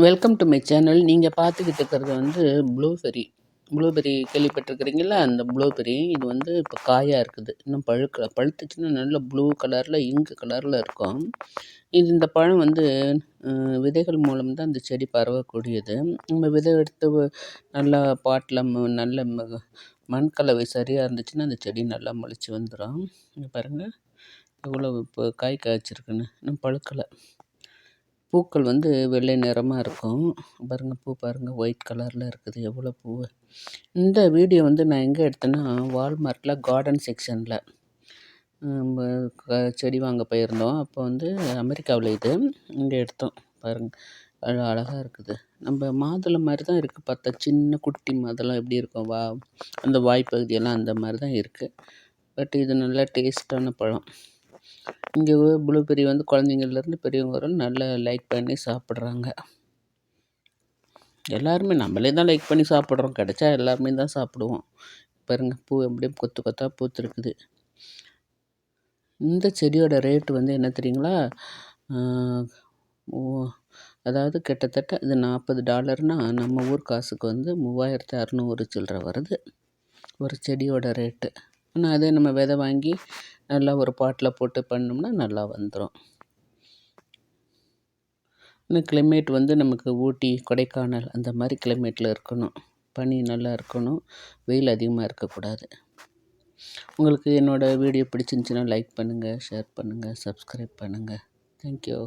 Welcome to my channel. நீங்கள் பார்த்துக்கிட்டு இருக்கிறது வந்து ப்ளூபெர்ரி கேள்விப்பட்டிருக்கிறீங்களா? அந்த ப்ளூபெர்ரி இது வந்து இப்போ காயாக இருக்குது, இன்னும் பழுக்கல. பழுத்துச்சுன்னா நல்ல ப்ளூ கலரில் இங்கு கலரில் இருக்கும். இந்த பழம் வந்து விதைகள் மூலம் தான் இந்த செடி பரவக்கூடியது. நம்ம விதை எடுத்து நல்லா பாட்டில் நல்ல மண் கலவை சரியாக இருந்துச்சுன்னா அந்த செடி நல்லா முளைச்சி வந்துடும். இங்கே பாருங்கள் எவ்வளோ இப்போ காய் காய்ச்சிருக்குன்னு. இன்னும் பழுக்கலை. பூக்கள் வந்து வெள்ளை நிறமாக இருக்கும். பாருங்கள், பூ பாருங்கள், ஒயிட் கலரில் இருக்குது. எவ்வளோ பூ! இந்த வீடியோ வந்து நான் எங்கே எடுத்தேன்னா, வால்மார்ட்டில் கார்டன் செக்ஷனில் செடி வாங்க போயிருந்தோம். அப்போ வந்து அமெரிக்காவில் இது இங்கே எடுத்தோம். பாருங்கள், அவ்வளோ அழகாக இருக்குது. நம்ம மாதுளை மாதிரி தான் இருக்குது பார்த்தா. சின்ன குட்டி மாதுளம் எப்படி இருக்கும், அந்த வாய்ப்பகுதியெல்லாம் அந்த மாதிரி தான் இருக்குது. பட் இது நல்லா டேஸ்ட்டான பழம். இங்கே ப்ளூபெர்ரி வந்து குழந்தைங்கள்லேருந்து பெரியவங்க வரை நல்லா லைக் பண்ணி சாப்பிட்றாங்க. எல்லாருமே நம்மளே தான் லைக் பண்ணி சாப்பிட்றோம். கிடைச்சா எல்லாருமே தான் சாப்பிடுவோம். பாருங்கள், பூ எப்படியும் கொத்து கொத்தாக பூத்துருக்குது. இந்த செடியோட ரேட்டு வந்து என்ன தெரியுங்களா? அதாவது கிட்டத்தட்ட இது $40. நம்ம ஊர் காசுக்கு வந்து 3600 சில்லற வருது ஒரு செடியோட ரேட்டு. ஆனால் அதே நம்ம விதை வாங்கி நல்லா ஒரு பாட்டில் போட்டு பண்ணோம்னா நல்லா வந்துடும். இன்னும் கிளைமேட் வந்து நமக்கு ஊட்டி, கொடைக்கானல் அந்த மாதிரி கிளைமேட்டில் இருக்கணும். பனி நல்லா இருக்கணும், வெயில் அதிகமாக இருக்கக்கூடாது. உங்களுக்கு என்னோடய வீடியோ பிடிச்சிருந்துச்சின்னா லைக் பண்ணுங்கள், ஷேர் பண்ணுங்கள், சப்ஸ்கிரைப் பண்ணுங்கள். தேங்க்யூ.